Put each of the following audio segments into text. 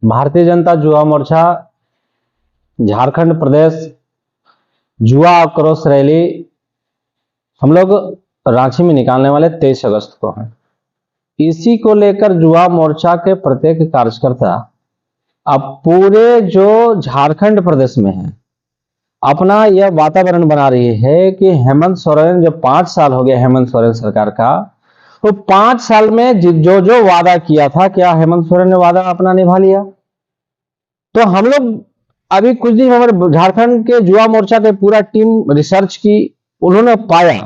भारतीय जनता युवा मोर्चा झारखंड प्रदेश युवा आक्रोश रैली हम लोग रांची में निकालने वाले 23 अगस्त को है। इसी को लेकर युवा मोर्चा के प्रत्येक कार्यकर्ता अब पूरे जो झारखंड प्रदेश में है अपना यह वातावरण बना रही है कि हेमंत सोरेन, जो 5 साल हो गया हेमंत सोरेन सरकार का, तो 5 साल में जो जो वादा किया था, क्या हेमंत सोरेन ने वादा अपना निभा लिया? तो हम लोग अभी कुछ दिन हमारे झारखंड के युवा मोर्चा के पूरा टीम रिसर्च की, उन्होंने पाया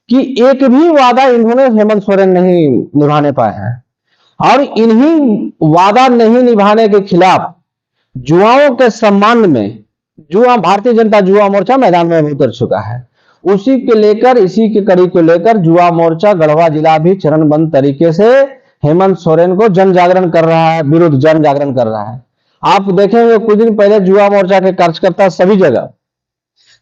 कि एक भी वादा इन्होंने हेमंत सोरेन नहीं निभाने पाए हैं और इन्हीं वादा नहीं निभाने के खिलाफ युवाओं के सम्मान में भारतीय जनता युवा मोर्चा मैदान में उतर चुका है। इसी के कड़ी को लेकर युवा मोर्चा गढ़वा जिला भी चरणबद्ध तरीके से हेमंत सोरेन को जन जागरण कर रहा है, विरुद्ध जन जागरण कर रहा है। आप देखेंगे कुछ दिन पहले युवा मोर्चा के कार्यकर्ता सभी जगह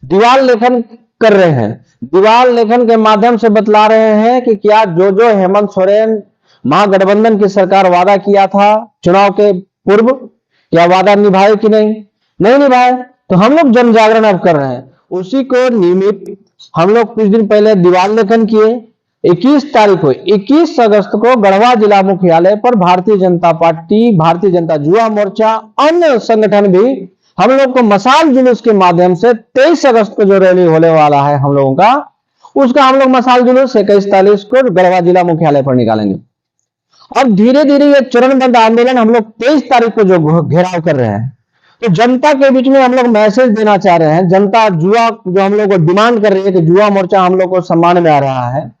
दीवार लेखन कर रहे हैं। दीवार लेखन के माध्यम से बतला रहे हैं कि क्या जो हेमंत सोरेन महागठबंधन की सरकार वादा किया था चुनाव के पूर्व, क्या वादा निभाए कि नहीं निभाए। तो हम लोग जन जागरण अब कर रहे हैं। उसी को नियमित हम लोग कुछ दिन पहले दीवार लेखन किए। 21 अगस्त को गढ़वा जिला मुख्यालय पर भारतीय जनता पार्टी, भारतीय जनता युवा मोर्चा, अन्य संगठन भी हम लोग को मशाल जुलूस के माध्यम से 23 अगस्त को जो रैली होने वाला है हम लोगों का, उसका हम लोग मशाल जुलूस 21-40 को गढ़वा जिला मुख्यालय पर निकालेंगे। और धीरे धीरे ये चरणबद्ध आंदोलन हम लोग 23 तारीख को जो घेराव कर रहे हैं, तो जनता के बीच में हम लोग मैसेज देना चाह रहे हैं। जनता युवा जो हम लोग को डिमांड कर रही है कि युवा मोर्चा हम लोग को सम्मान में आ रहा है,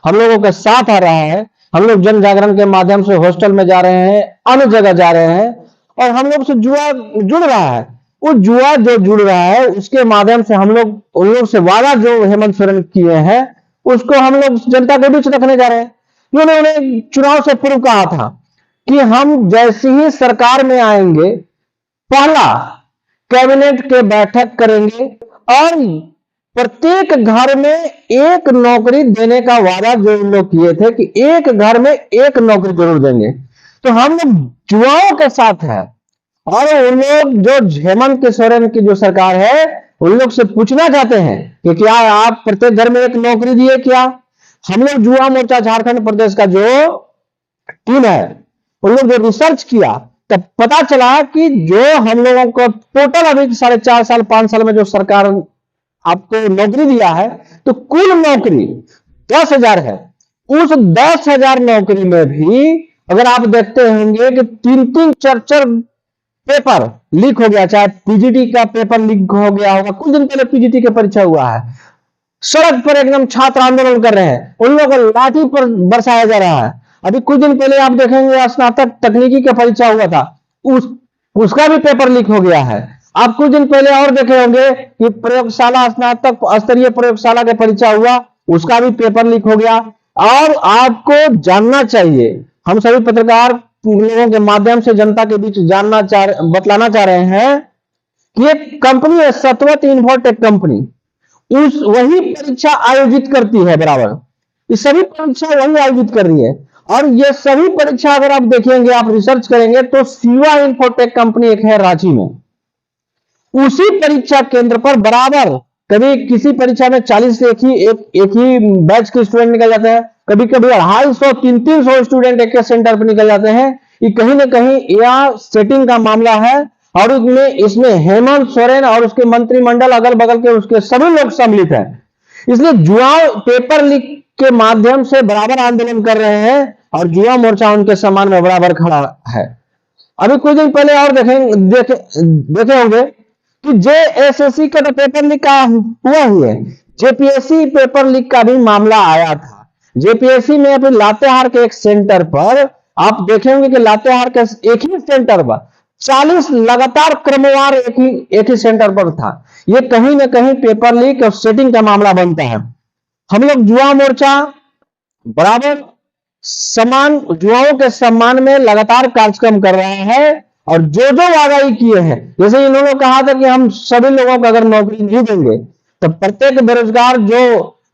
हम लोगों के साथ आ रहा है। हम लोग जन जागरण के माध्यम से हॉस्टल में जा रहे हैं, अन्य जगह जा रहे हैं और हम लोग से युवा जुड़ रहा है। वो युवा जो जुड़ रहा है उसके माध्यम से हम लोग उन लोग से वादा जो हेमंत सोरेन किए हैं उसको हम लोग जनता के बीच रखने जा रहे हैं। उन्होंने चुनाव से पूर्व कहा था कि हम जैसे ही सरकार में आएंगे पहला कैबिनेट के बैठक करेंगे और प्रत्येक घर में एक नौकरी देने का वादा जो इन लोग किए थे कि एक घर में एक नौकरी जरूर देंगे। तो हम लोग युवाओं के साथ है और उन लोग जो हेमंत सोरेन की जो सरकार है उन लोग से पूछना चाहते हैं कि क्या आप प्रत्येक घर में एक नौकरी दिए क्या? हम लोग युवा मोर्चा झारखंड प्रदेश का जो टीम है उन लोग जो रिसर्च किया तब पता चला कि जो हम लोगों को टोटल अभी 4.5 साल 5 साल में जो सरकार आपको नौकरी दिया है तो कुल नौकरी 10,000 है। उस 10,000 नौकरी में भी अगर आप देखते होंगे कि 3-4 पेपर लीक हो गया, चाहे पीजीटी का पेपर लीक हो गया होगा। कुछ दिन पहले पीजीटी की परीक्षा हुआ है, सड़क पर एकदम छात्र आंदोलन कर रहे हैं, उन लोगों को लाठी पर बरसाया जा रहा है। अभी कुछ दिन पहले आप देखेंगे स्नातक तकनीकी का परीक्षा हुआ था, उसका भी पेपर लीक हो गया है। आप कुछ दिन पहले और देखे होंगे कि प्रयोगशाला स्नातक स्तरीय प्रयोगशाला का परीक्षा हुआ, उसका भी पेपर लीक हो गया। और आपको जानना चाहिए, हम सभी पत्रकार लोगों के माध्यम से जनता के बीच बतलाना चाह रहे हैं कि एक कंपनी है सतवत इन्फोटेक कंपनी, वही परीक्षा आयोजित करती है बराबर। ये सभी परीक्षा वही आयोजित कर रही है और ये सभी परीक्षा अगर आप देखेंगे, आप रिसर्च करेंगे तो शिवा इन्फोटेक कंपनी एक है रांची में, उसी परीक्षा केंद्र पर बराबर कभी किसी परीक्षा में 40 से एक ही बैच के स्टूडेंट निकल जाते हैं, कभी कभी 250-300 स्टूडेंट एक सेंटर पर निकल जाते हैं। ये कहीं ना कहीं यह सेटिंग का मामला है और इसमें हेमंत सोरेन और उसके मंत्रिमंडल अगल बगल के उसके सभी लोग सम्मिलित हैं। इसलिए युवा पेपर लीक के माध्यम से बराबर आंदोलन कर रहे हैं और युवा मोर्चा उनके सम्मान में बराबर खड़ा है। अभी कुछ दिन पहले और देखे होंगे कि जेएसएससी का तो पेपर लीक हुआ ही है, जेपीएससी पेपर लीक का भी मामला आया था। जेपीएससी में अभी लातेहार के एक सेंटर पर आप देखेंगे कि लातेहार के एक ही सेंटर पर 40 लगातार क्रमवार एक ही सेंटर पर था। ये कहीं ना कहीं पेपर लीक और सेटिंग का मामला बनता है। हम लोग युवा मोर्चा बराबर समान युवाओं के सम्मान में लगातार कार्यक्रम कर रहे हैं और जो वादा किए हैं, जैसे इन्होंने कहा था कि हम सभी लोगों को अगर नौकरी नहीं देंगे तो प्रत्येक बेरोजगार जो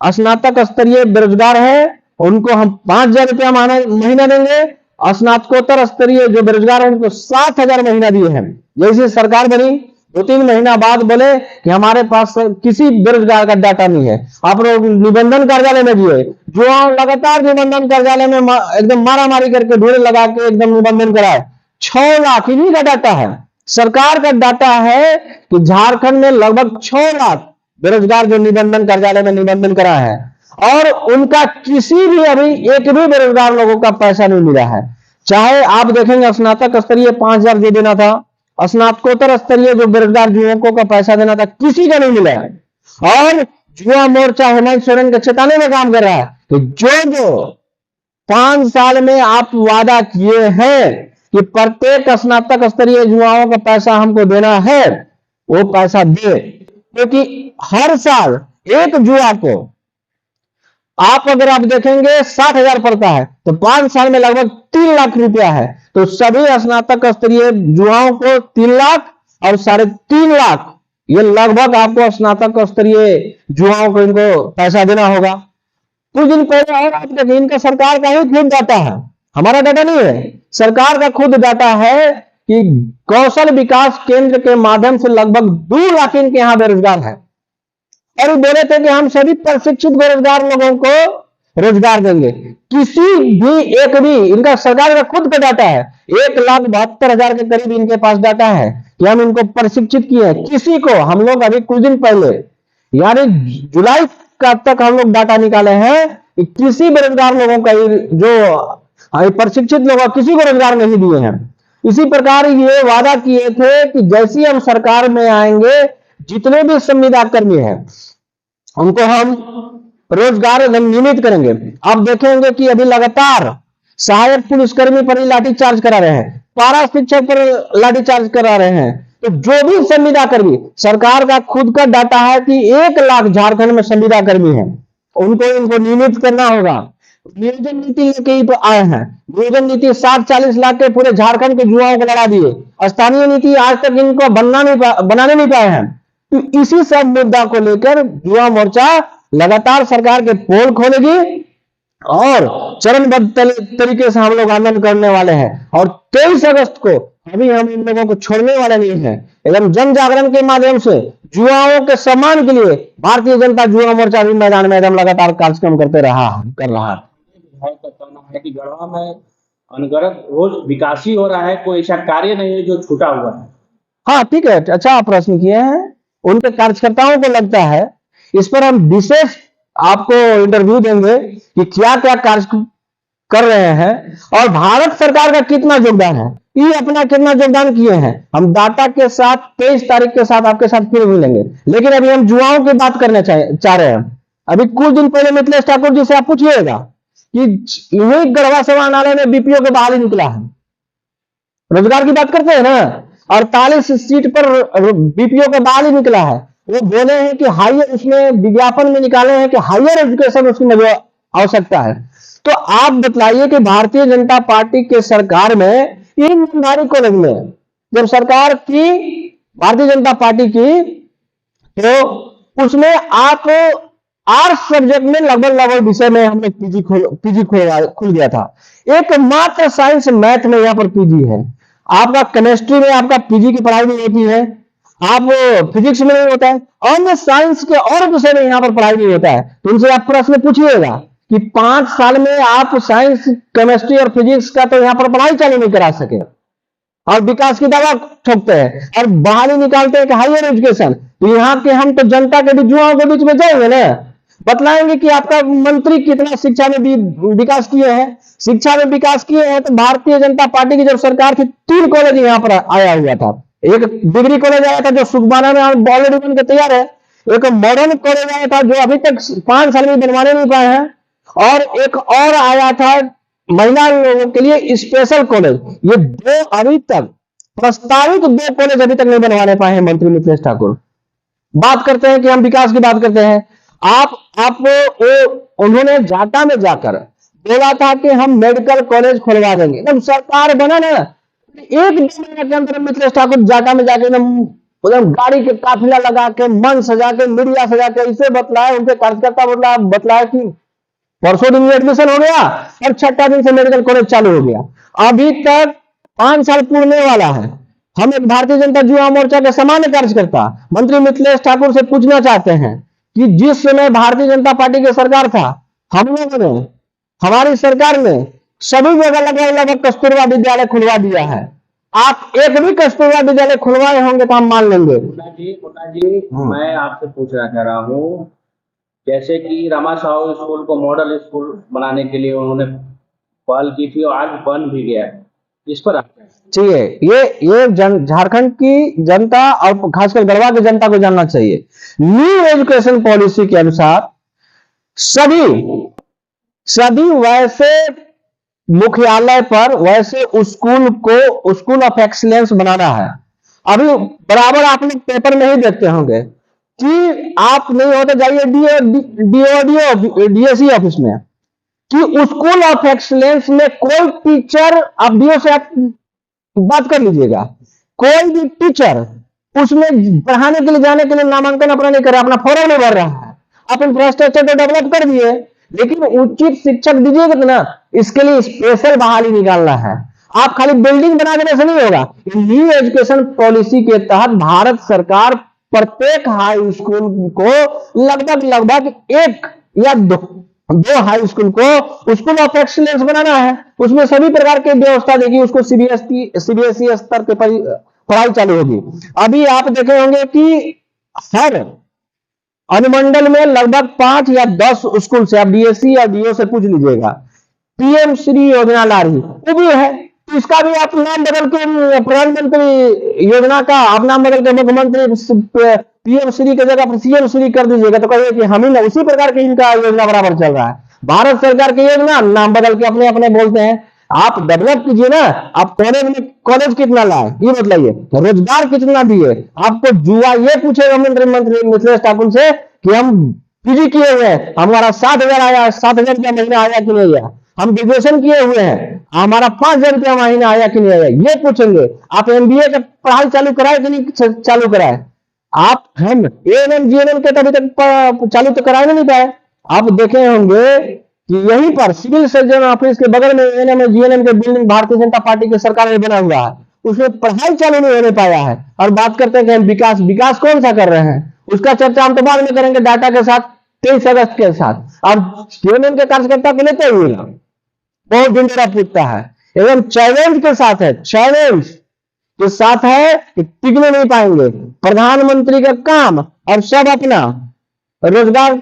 स्नातक स्तरीय बेरोजगार है उनको हम 5,000 रुपया महीना देंगे स्नातकोत्तर स्तरीय जो बेरोजगार हैं उनको 7,000 महीना दिए हैं। जैसे सरकार बनी 2-3 महीना बाद बोले कि हमारे पास किसी बेरोजगार का डाटा नहीं है, आप लोग निबंधन कार्यालय में दिए, जो लगातार निबंधन कार्यालय में एकदम मारामारी करके ढोले लगा के एकदम निबंधन कराए। 6 लाख इन्हीं का डाटा है, सरकार का डाटा है कि झारखंड में लगभग 6 लाख बेरोजगार जो निबंधन कार्यालय में निबंधन करा है, और उनका किसी भी अभी एक भी बेरोजगार लोगों का पैसा नहीं मिला है। चाहे आप देखेंगे स्नातक स्तरीय 5,000 जो देना था, स्नातकोत्तर स्तरीय जो बेरोजगार युवकों का पैसा देना था, किसी का नहीं मिला है। और युवा मोर्चा हेमंत सोरेन के चेताने में काम कर रहा है कि जो 5 साल में आप वादा किए हैं कि प्रत्येक स्नातक स्तरीय युवाओं का पैसा हमको देना है, वो पैसा दे, क्योंकि हर साल एक युवा को आप अगर आप देखेंगे 60,000 पड़ता है, तो 5 साल में लगभग 3 लाख रुपया है। तो सभी स्नातक स्तरीय युवाओं को 3 लाख और 3.5 लाख, ये लगभग आपको स्नातक स्तरीय युवाओं को इनको पैसा देना होगा। कुछ दिन पहले और आप देखिए, इनका सरकार का ही खुद डाटा है, हमारा डाटा नहीं है, सरकार का खुद डाटा है कि कौशल विकास केंद्र के माध्यम से लगभग 2 लाख इनके यहाँ बेरोजगार है। और बोले थे कि हम सभी प्रशिक्षित बेरोजगार लोगों को रोजगार देंगे। किसी भी एक भी, इनका सरकार का खुद का डाटा है, 1,72,000 के करीब इनके पास डाटा है कि हम इनको प्रशिक्षित किए हैं। किसी को हम लोग अभी कुछ दिन पहले यानी जुलाई का तक हम लोग डाटा निकाले हैं कि किसी बेरोजगार लोगों का जो प्रशिक्षित लोग किसी को रोजगार नहीं दिए हैं। इसी प्रकार ये वादा किए थे कि जैसे हम सरकार में आएंगे, जितने भी संविदा कर्मी हैं उनको हम रोजगार नियमित करेंगे। आप देखेंगे कि अभी लगातार सहायक पुलिसकर्मी पर लाठीचार्ज करा रहे हैं, पारा शिक्षक पर लाठीचार्ज करा रहे हैं। तो जो भी संविदा कर्मी, सरकार का खुद का डाटा है कि 1 लाख झारखंड में संविदा कर्मी है, इनको नियमित करना होगा। नियोजन नीति लेके तो आए हैं, नियोजन नीति 60-40 लाख के पूरे झारखंड के युवाओं को लड़ा दिए। स्थानीय नीति आज तक इनको बनाने नहीं पाए हैं। तो इसी सब मुद्दा को लेकर युवा मोर्चा लगातार सरकार के पोल खोलेगी और चरणबद्ध तरीके से हम लोग आंदोलन करने वाले हैं। और 23 अगस्त को अभी हम इन लोगों को छोड़ने वाले नहीं हैं। एकदम जन जागरण के माध्यम से युवाओं के सम्मान के लिए भारतीय जनता युवा मोर्चा भी मैदान में एकदम लगातार कार्यक्रम कर रहा है। कहना है कि गढ़वा में अनगढ़ रोज विकास ही हो रहा है, कोई ऐसा कार्य नहीं है जो छूटा हुआ है। हाँ ठीक है, अच्छा आप प्रश्न किए हैं। उनके कार्यकर्ताओं को लगता है, इस पर हम विशेष आपको इंटरव्यू देंगे कि क्या क्या कार्य कर रहे हैं और भारत सरकार का कितना योगदान है, ये अपना कितना योगदान किए हैं। हम डाटा के साथ 23 तारीख के साथ आपके साथ फिर मिलेंगे। लेकिन अभी हम युवाओं की बात करना चाह रहे हैं। अभी कुछ दिन पहले मिथिलेश ठाकुर जी से आप पूछिएगा कि यही गढ़वा समाहरणालय में बीपीओ के बहाली निकला है। रोजगार की बात करते हैं ना, 48 सीट पर बीपीओ का बहाली निकला है। वो बोले हैं कि हायर, उसमें विज्ञापन में निकाले हैं कि हायर एजुकेशन उसकी आवश्यकता है। तो आप बतलाइए कि भारतीय जनता पार्टी के सरकार में इन सरकारी कॉलेज में जब सरकार की भारतीय जनता पार्टी की, तो उसमें आप आर्ट्स सब्जेक्ट में लगभग विषय में हमने पीजी खुल गया था। एकमात्र साइंस मैथ में यहाँ पर पीजी है। आपका केमिस्ट्री में आपका पीजी की पढ़ाई नहीं होती है, आप फिजिक्स में नहीं होता है, अन्य साइंस के और विषय में यहाँ पर पढ़ाई नहीं होता है। तो उनसे आप प्रश्न पूछिएगा कि 5 साल में आप साइंस, केमिस्ट्री और फिजिक्स का तो यहाँ पर पढ़ाई चालू नहीं करा सके और विकास की दावा ठोकते हैं और बहाली निकालते हैं कि हायर एजुकेशन। तो यहाँ के हम तो जनता के युवाओं के बीच में जाएंगे ना, बतलाएंगे कि आपका मंत्री कितना शिक्षा में विकास किए हैं। शिक्षा में विकास किए हैं तो भारतीय जनता पार्टी की जब सरकार थी 3 कॉलेज यहाँ पर आया हुआ था। एक डिग्री कॉलेज आया था जो सुखबाना में ऑलरेडी बन के तैयार है, एक मॉडर्न कॉलेज आया था जो अभी तक 5 साल में बनवाने नहीं पाए हैं, और एक और आया था महिला लोगों के लिए स्पेशल कॉलेज। ये 2 अभी तक प्रस्तावित 2 कॉलेज अभी तक नहीं बनवाने पाए हैं मंत्री मिथिलेश ठाकुर। बात करते हैं कि हम विकास की बात करते हैं। उन्होंने जाटा में जाकर बोला था कि हम मेडिकल कॉलेज खुलवा देंगे। जब सरकार बना ना, 1 महीने के अंदर मिथिलेश ठाकुर जाटा में जाके गाड़ी के काफिला लगा के, मन सजा के, मीडिया सजा के इसे बतलाया, उनके कार्यकर्ता बतलाया कि परसों दिन एडमिशन हो गया और 6ठा दिन से मेडिकल कॉलेज चालू हो गया। अभी तक 5 साल पूरने वाला है। हम एक भारतीय जनता युवा मोर्चा के सामान्य कार्यकर्ता मंत्री मिथिलेश ठाकुर से पूछना चाहते हैं कि जिस समय भारतीय जनता पार्टी की सरकार था, हम लोगों ने, हमारी सरकार ने सभी जगह लगभग कस्तूरबा विद्यालय खुलवा दिया है। आप एक भी कस्तूरबा विद्यालय खुलवाए होंगे तो हम मान लेंगे। मुन्ना जी मैं आपसे पूछना चाह रहा हूँ, जैसे कि रमा साहू स्कूल को मॉडल स्कूल बनाने के लिए उन्होंने पहल की थी और आज बन भी गया है, इस पर आप क्या कहें? चाहिए ये झारखंड की जनता और खासकर गढ़वा की जनता को जानना चाहिए। न्यू एजुकेशन पॉलिसी के अनुसार सभी वैसे मुख्यालय पर वैसे स्कूल को स्कूल ऑफ एक्सीलेंस बनाना है। अभी बराबर आप लोग पेपर में ही देखते होंगे कि आप नहीं हो तो जाइए डीएससी ऑफिस में कि स्कूल ऑफ एक्सीलेंस में कोई टीचर, आप डीओ से आप बात कर लीजिएगा, कोई भी टीचर उसमें पढ़ाने के लिए जाने के लिए नामांकन अपना नहीं कर रहा, अपना फॉर्म नहीं भर रहा है। आप इंफ्रास्ट्रक्चर तो डेवलप कर दिए, लेकिन उचित शिक्षक दीजिएगा तो ना, इसके लिए स्पेशल बहाली निकालना है। आप खाली बिल्डिंग बना देने से नहीं होगा। न्यू एजुकेशन पॉलिसी के तहत भारत सरकार प्रत्येक हाई स्कूल को लगभग 1 या 2 हाई स्कूल को स्कूल ऑफ एक्सीलेंस बनाना है। उसमें सभी प्रकार की व्यवस्था देगी, उसको सीबीएसई स्तर पे पढ़ाई चालू होगी। अभी आप देखे होंगे कि हर अनुमंडल में लगभग 5 या 10 स्कूल से, आप डीएससी या डीओ से पूछ लीजिएगा, पीएम श्री योजना ला रही वो भी है। तो इसका भी आप नाम बदल के प्रधानमंत्री योजना का आप नाम बदल के मुख्यमंत्री पीएम श्री की जगह पर सीएम श्री कर दीजिएगा तो कहिए कि हम ही ना, उसी प्रकार की इनका योजना बराबर चल रहा है। भारत सरकार की योजना नाम बदल के अपने अपने बोलते हैं। आप डेवलप कीजिए ना। आप कॉलेज कितना लाए ये बताइए, रोजगार कितना दिए। आपको जुआ ये पूछेगा मंत्री मिथिलेश ठाकुर से कि हम पीजी किए हुए हैं, हमारा 7,000 आया, 7,000 रुपया महीना आया कि नहीं आया। हम ग्रेजुएशन किए हुए हैं, हमारा 5,000 रुपया महीना आया कि नहीं आया, ये पूछेंगे। आप एमबीए का पढ़ाई चालू कराए कि नहीं चालू कराए। आप हम एएनएम जीएनएम के अभी तक चालू तो कराए नहीं पाए। आप देखे होंगे कि यहीं पर सिविल सर्जन ऑफिस के बगल में एएनएम जीएनएम के बिल्डिंग भारतीय जनता पार्टी की सरकार ने बना हुआ है, उसमें पढ़ाई चालू नहीं होने पाया है। और बात करते हैं कि हम विकास कौन सा कर रहे हैं, उसका चर्चा हम तो बाद में करेंगे डाटा के साथ 23 अगस्त के साथ। और जीएनएम के कार्यकर्ता को लेते हुए बहुत दिन पूछता है, एवं चैलेंज के साथ है, चैलेंज के साथ है कि टिकने नहीं पाएंगे। प्रधानमंत्री का काम और सब अपना, रोजगार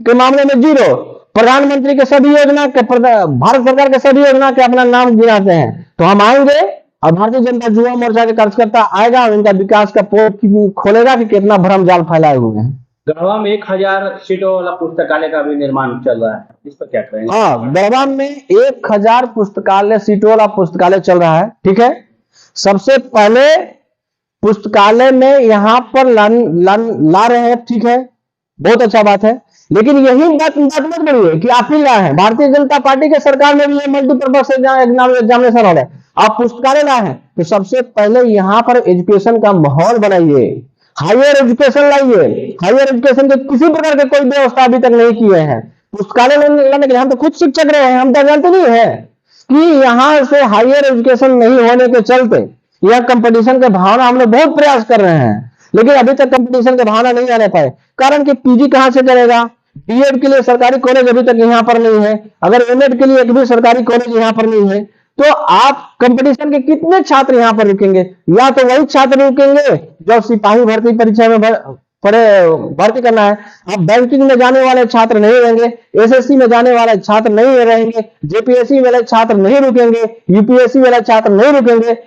के मामले में 0, प्रधानमंत्री के सभी योजना के, भारत सरकार के सभी योजना के अपना नाम गिनाते हैं। तो हम आएंगे और भारतीय जनता युवा मोर्चा के कार्यकर्ता आएगा और इनका विकास का पोत खोलेगा कि कितना भ्रम जाल फैलाए हुए हैं। गढ़वा में 1,000 सीटों वाला पुस्तकालय का भी निर्माण चल रहा है, इस पर क्या कहेंगे? हाँ, गढ़वा में 1,000 पुस्तकालय सीटों वाला पुस्तकालय चल रहा है। ठीक है, सबसे पहले पुस्तकालय में यहां पर ला रहे हैं। ठीक है, बहुत अच्छा बात है, लेकिन यही बात मत करिए कि आप ही लाए हैं। भारतीय जनता पार्टी के सरकार में भी मल्टीपर्पज एग्जामिनेशन हो रहा है, आप पुस्तकालय लाए हैं तो सबसे पहले यहां पर एजुकेशन का माहौल बनाइए, हायर एजुकेशन लाइए। हायर एजुकेशन के किसी प्रकार के कोई व्यवस्था अभी तक नहीं किए हैं। पुस्तकालय लाने के लिए हम तो खुद शिक्षक रहे हैं, हम तो जानते नहीं है कि यहाँ से हायर एजुकेशन नहीं होने के चलते यह कंपटीशन के भावना हम लोग बहुत प्रयास कर रहे हैं, लेकिन अभी तक कंपटीशन के भावना नहीं आने पाए। कारण कि पीजी कहां से करेगा, बीएड के लिए सरकारी कॉलेज अभी तक यहाँ पर नहीं है, अगर एमएड के लिए एक भी सरकारी कॉलेज यहाँ पर नहीं है, तो आप कंपटीशन के कितने छात्र यहाँ पर रुकेंगे? या तो वही छात्र रुकेंगे जो सिपाही भर्ती परीक्षा में भर्ती करना है। आप बैंकिंग में जाने वाले छात्र नहीं रहेंगे, एसएससी में जाने वाले छात्र नहीं रहेंगे, जेपीएससी वाले छात्र नहीं रुकेंगे, यूपीएससी वाले छात्र नहीं रुकेंगे।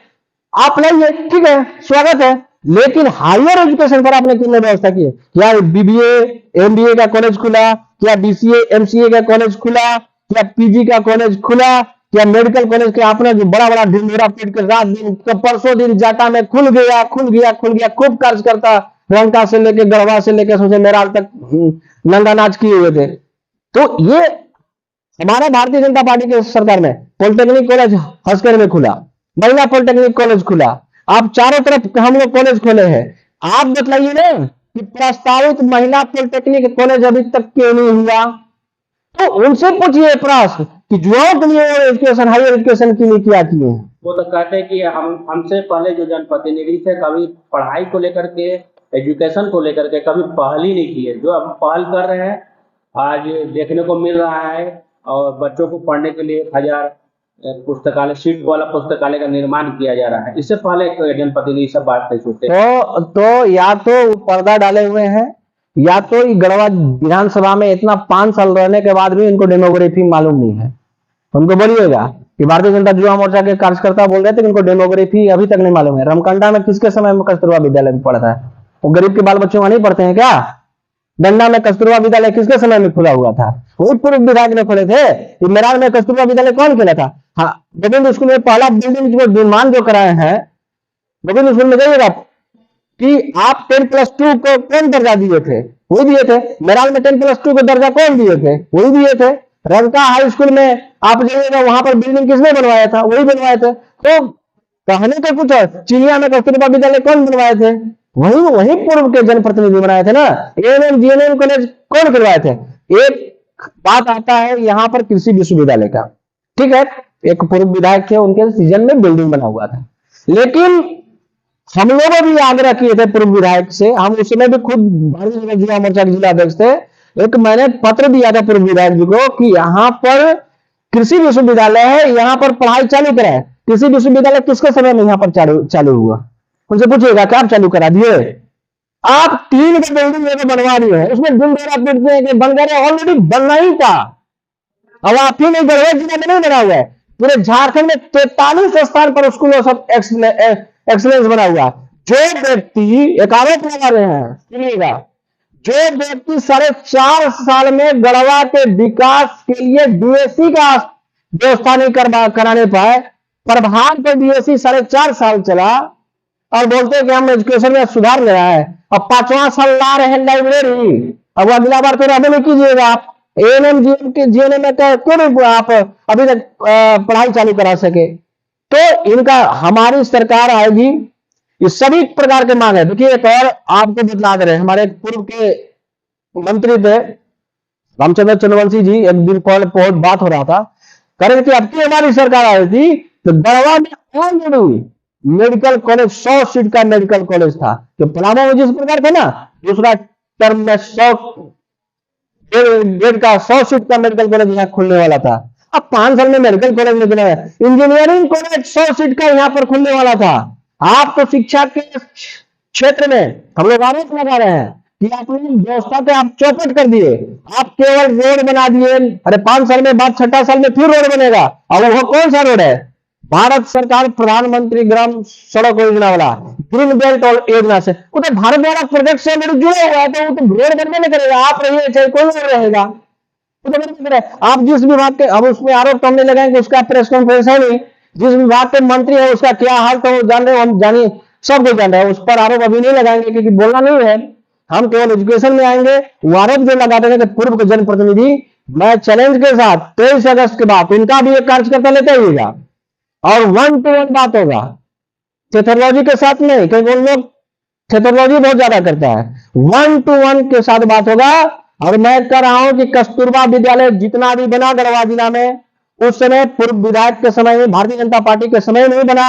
आप लाइए, ठीक है, स्वागत है, लेकिन हायर एजुकेशन पर आपने कितने व्यवस्था की है? क्या बीबीए एमबीए का कॉलेज खुला, क्या बीसीए एमसीए का कॉलेज खुला, क्या पीजी का कॉलेज खुला, क्या मेडिकल कॉलेज के आपने जो बड़ा बड़ा ढिंढोरा पीट कर रात दिन परसों दिन जाटा में खुल गया, खूब कार्य करता, रंका से लेके गढ़वा से लेके सोचे मेरा तक नंगा नाच किए हुए थे। तो ये हमारा भारतीय जनता पार्टी के सरकार में पॉलिटेक्निक कॉलेज हंसकर में खुला, महिला पॉलिटेक्निक कॉलेज खुला, आप चारों तरफ हम लोग कॉलेज खोले हैं। आप बताइए ना कि प्रस्तावित महिला पॉलिटेक्निक कॉलेज अभी तक क्यों नहीं हुआ? तो उनसे पूछिए प्रश्न कि युवाओं के लिए एजुकेशन, हायर एजुकेशन के लिए क्या किए हैं? वो तो कहते हैं कि हमसे पहले जो जनप्रतिनिधि थे कभी पढ़ाई को लेकर के, एजुकेशन को लेकर के कभी पहल ही नहीं की है। जो अब पहल कर रहे हैं आज देखने को मिल रहा है, और बच्चों को पढ़ने के लिए 1000 पुस्तकालय, सीट वाला पुस्तकालय का निर्माण किया जा रहा है। इससे पहले जनप्रतिनिधि सब बात नहीं सोचते। तो या तो पर्दा डाले हुए हैं, या तो ये गढ़वा विधानसभा में इतना 5 साल रहने के बाद भी इनको डेमोग्राफी मालूम नहीं है। उनको बोलिएगा कि भारतीय जनता युवा मोर्चा के कार्यकर्ता बोल रहे थे कि इनको डेमोग्राफी अभी तक नहीं मालूम है। रमकंडा में किसके समय में कस्तूरबा विद्यालय में पढ़ता है? वो गरीब के बाल बच्चों वहां नहीं पढ़ते हैं क्या? डंडा में कस्तूरबा विद्यालय किसके समय में खुला हुआ था? वही पूर्व विधायक ने खोले थे। मेराल में कस्तूरबा विद्यालय कौन खोला था? हाँ, गोविंद स्कूल में पहला बिल्डिंग जो निर्माण जो कराए हैं, गोविंद स्कूल में जाइएगा कि आप 10+2 को कौन दर्जा दिए थे? वही दिए थे। मेराल में 10+2 को दर्जा कौन दिए थे? वही दिए थे। रंका हाई स्कूल में आप जाइएगा, वहां पर बिल्डिंग किसने बनवाया था? वही बनवाए थे। तो कहने का कुछ है, चिड़िया में कस्तूरबा विद्यालय कौन बनवाए थे? वही पूर्व के जनप्रतिनिधि बनाए थे ना। एएनएम जीएनएम कॉलेज कौन करवाए थे? एक बात आता है यहाँ पर कृषि विश्वविद्यालय का, ठीक है, एक पूर्व विधायक थे, उनके सीजन में बिल्डिंग बना हुआ था। लेकिन हम लोग भी आग्रह किए थे पूर्व विधायक से, हम उस समय भी खुद भारतीय जनता युवा मोर्चा के जिला अध्यक्ष थे। एक मैंने पत्र दिया था पूर्व विधायक जी को कि यहाँ पर कृषि विश्वविद्यालय है, यहाँ पर पढ़ाई चालू कराए। कृषि विश्वविद्यालय किसके समय में यहाँ पर चालू हुआ? उनसे पूछिएगा क्या आप चालू करा दिए? आप 3 बिल्डिंग बनवा दिए हैं, उसमें गुंडेरा पीटते हैं कि बंगारा ऑलरेडी बनना ही था। अब आप ही नहीं गढ़वा जिला में नहीं बना हुआ है, पूरे झारखंड में 43 स्थान पर स्कूलों सब एक्सलेंस बना हुआ। जो व्यक्ति, एक आरोप लगा रहे हैं, सुनिएगा, जो व्यक्ति 4.5 साल में गढ़वा के विकास के लिए डीएससी का व्यवस्था नहीं कराने पाए, प्रभात पर डीएससी 4.5 साल चला और बोलते हैं कि हम एजुकेशन में सुधार ले रहा है। अब 5वां साल ला रहे हैं लाइब्रेरी। अब अगला बार तो रहने नहीं कीजिएगा आप। एएनएम जीएनएम में क्यों नहीं आप अभी तक पढ़ाई चालू करा सके? तो इनका, हमारी सरकार आएगी, इस सभी प्रकार के मांग है। देखिए एक और आपको बतला दे रहे हैं, हमारे पूर्व के मंत्री थे रामचंद्र चंद्रवंशी जी, एक दिन पहले बहुत बात हो रहा था, कह रहे थे कि अब की हमारी सरकार आई थी तो गढ़वा में ऑलरेडी मेडिकल कॉलेज 100 सीट का मेडिकल कॉलेज था, जो पलामू में जिस प्रकार था ना, दूसरा टर्म में 100 का 100 सीट का मेडिकल कॉलेज यहाँ खुलने वाला था। अब 5 साल में मेडिकल कॉलेज नहीं बना है। इंजीनियरिंग कॉलेज 100 सीट का यहाँ पर खुलने वाला था। आप तो शिक्षा के क्षेत्र में हम लोग आरोप लगा रहे हैं कि आपने व्यवस्था पे आप चौपट कर दिए, आप केवल रोड बना दिए। अरे 5 साल में बाद 6ठा साल में फिर रोड बनेगा, और वो कौन सा रोड है? भारत सरकार प्रधानमंत्री ग्राम सड़क योजना वाला ग्रीन बेल्ट और योजना से, वो तो भारत वाला प्रोजेक्ट से जुड़ा हुआ है, तो वो तो रोड बनने नहीं करेगा। आप रहिए चाहे कोई और रहेगा, वो तो बनने करेगा। आप जिस विभाग के, अब उसमें आरोप तो हमने लगाएंगे, उसका प्रेस कॉन्फ्रेंस है नहीं, जिस विभाग के मंत्री है उसका क्या हाल तो जान रहे, हम जानिए, सब कुछ जान रहे हैं। उस पर आरोप अभी नहीं लगाएंगे क्योंकि बोलना नहीं है, हम केवल एजुकेशन में आएंगे। वो आरोप जो लगाते हैं कि पूर्व के जनप्रतिनिधि, मैं चैलेंज के साथ 23 अगस्त के बाद इनका भी एक कार्यकर्ता लेते आइएगा और 1-to-1 बात होगा, थेथोलॉजी के साथ नहीं, क्योंकि उन लोग थेथोलॉजी बहुत ज्यादा करता है। 1-to-1 के साथ बात होगा। और मैं कह रहा हूं कि कस्तूरबा विद्यालय जितना भी बना गढ़वा जिला में, उस समय पूर्व विधायक के समय में, भारतीय जनता पार्टी के समय में बना।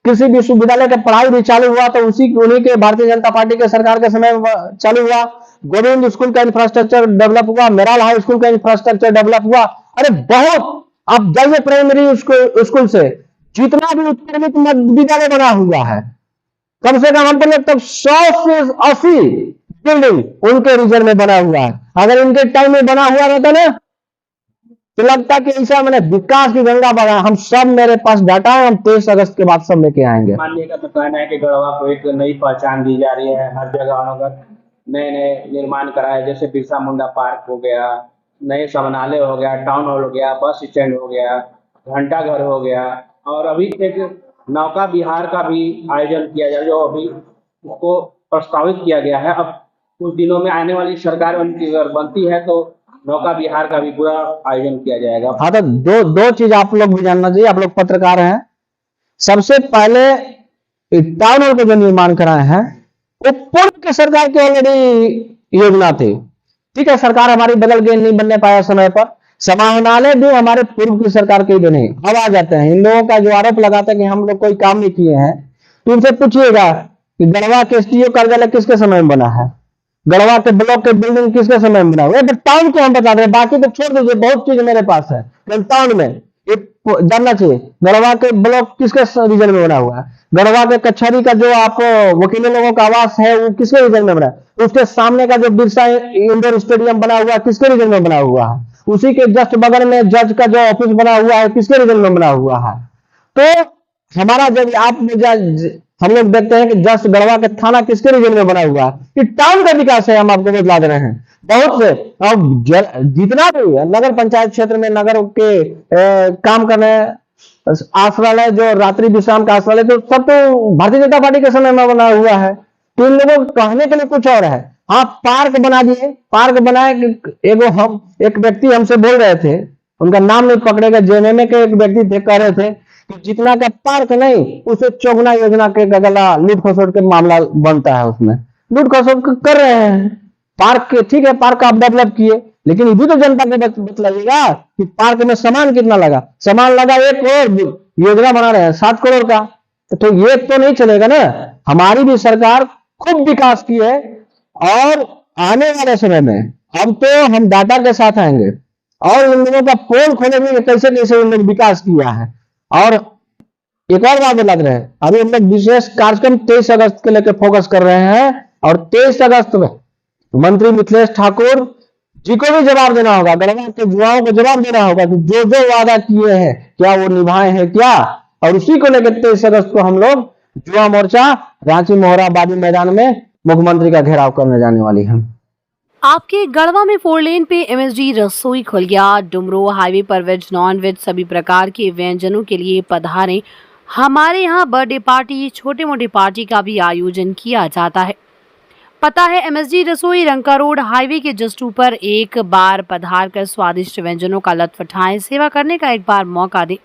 कृषि विश्वविद्यालय का पढ़ाई भी चालू हुआ तो उन्हीं के भारतीय जनता पार्टी के सरकार के समय में चालू हुआ। गोविंद स्कूल का इंफ्रास्ट्रक्चर डेवलप हुआ, मेराल हाई स्कूल का इंफ्रास्ट्रक्चर डेवलप हुआ। अरे बहुत, अब जाइए प्राइमरी स्कूल से जितना भी उत्क्रमित विद्यालय बना हुआ है, कम से कम हम लोग तक 100 से 80 बिल्डिंग उनके रीजन में बना हुआ है। अगर इनके टाइम में बना हुआ रहता ना, तो लगता कि ऐसा मैंने विकास की गंगा बना। हम सब, मेरे पास डाटा है, हम 23 अगस्त के बाद सब लेके आएंगे। माननीय का तो कहना है कि गढ़वा को एक नई पहचान दी जा रही है, हर जगह नए नए निर्माण कराए, जैसे बिरसा मुंडा पार्क हो गया, नए समनालय हो गया, टाउन हॉल हो गया, बस स्टैंड हो गया, घंटा घर हो गया, और अभी एक नौका विहार का भी आयोजन किया जाए, जो अभी उसको प्रस्तावित किया गया है। अब कुछ दिनों में आने वाली सरकार अगर बनती है तो नौका विहार का भी पूरा आयोजन किया जाएगा। हाँ, तो दो चीज आप लोग भी जानना चाहिए, आप लोग पत्रकार हैं। सबसे पहले टाउन हॉल का जो निर्माण कराए हैं, वो पूर्व के सरकार की ऑलरेडी योजना थी। ठीक है, सरकार हमारी बदल गई, नहीं बनने पाया समय पर, समाहरणालय भी हमारे पूर्व की सरकार के ही नहीं। अब आ जाते हैं इन लोगों का जो आरोप लगाता है कि हम लोग कोई काम नहीं किए हैं, तो उनसे पूछिएगा कि गढ़वा के एसडीओ कार्यालय किसके समय में बना है, गढ़वा के ब्लॉक के बिल्डिंग किसके समय में बना हुआ है। टाउन को हम बता रहे हैं, बाकी तो छोड़ दीजिए, बहुत चीज मेरे पास है। टाउन में एक जानना चाहिए गढ़वा के ब्लॉक किसके रीजन में बना हुआ है, गढ़वा के कचहरी का जो आप वकीलों लोगों का आवास है वो किसके रीजन में बना है, उसके सामने का जो बिरसा इंडोर स्टेडियम बना हुआ है किसके रीजन में बना हुआ है, उसी के जस्ट बगल में जज का जो ऑफिस बना हुआ है किसके रीजन में बना हुआ है। तो हमारा जब आप हम लोग देखते हैं कि जस्ट गढ़वा के थाना किसके रीजन में बना हुआ है, कि टाउन का विकास है, हम आपको बतला दे रहे हैं। बहुत से अब जितना भी है नगर पंचायत क्षेत्र में नगर के काम करने आश्रय जो रात्रि विश्राम का आश्रय तो सब तो भारतीय जनता पार्टी के समय में बना हुआ है। तो इन लोगों को कहने के लिए कुछ और है। हाँ, पार्क बना दिए, पार्क बनाए, हम एक व्यक्ति हमसे बोल रहे थे, उनका नाम नहीं पकड़ेगा, जेएनएम के एक व्यक्ति थे, कह रहे थे कि जितना का पार्क नहीं उसे चौगुना योजना के गला लूट खसोट के मामला बनता है, उसमें लूट खसोट कर रहे हैं। पार्क के ठीक है, पार्क आप डेवलप किए, लेकिन ये भी तो जनता को बतलाइएगा कि पार्क में सामान कितना लगा। सामान लगा 1 करोड़, योजना बना रहे हैं 7 करोड़ का, तो ये तो नहीं चलेगा ना। हमारी भी सरकार खूब विकास की है और आने वाले समय में अब तो हम डाटा के साथ आएंगे और इन लोगों का पोल खोलेंगे कैसे कैसे इन लोग विकास किया है। और एक और बात बता रहे हैं, अभी हम लोग विशेष कार्यक्रम 23 अगस्त के लेकर फोकस कर रहे हैं और 23 अगस्त में मंत्री मिथिलेश ठाकुर जी को भी जवाब देना होगा, गढ़वा के युवाओं को जवाब देना होगा कि जो जो वादा किए हैं क्या वो निभाए हैं क्या। और उसी को लेकर 23 अगस्त को हम लोग युवा मोर्चा रांची मोहराबादी मैदान में मुख्यमंत्री का घेराव करने जाने वाली है। आपके गढ़वा में 4 लेन पे एमएसजी रसोई खुल गया। डुमरो हाईवे पर वेज नॉन वेज सभी प्रकार के व्यंजनों के लिए पधारें। हमारे यहाँ बर्थडे पार्टी, छोटे मोटे पार्टी का भी आयोजन किया जाता है। पता है एमएसजी रसोई, रंका रोड हाईवे के जस्ट ऊपर। एक बार पधार कर स्वादिष्ट व्यंजनों का लत्फ उठाएं। सेवा करने का एक बार मौका दें।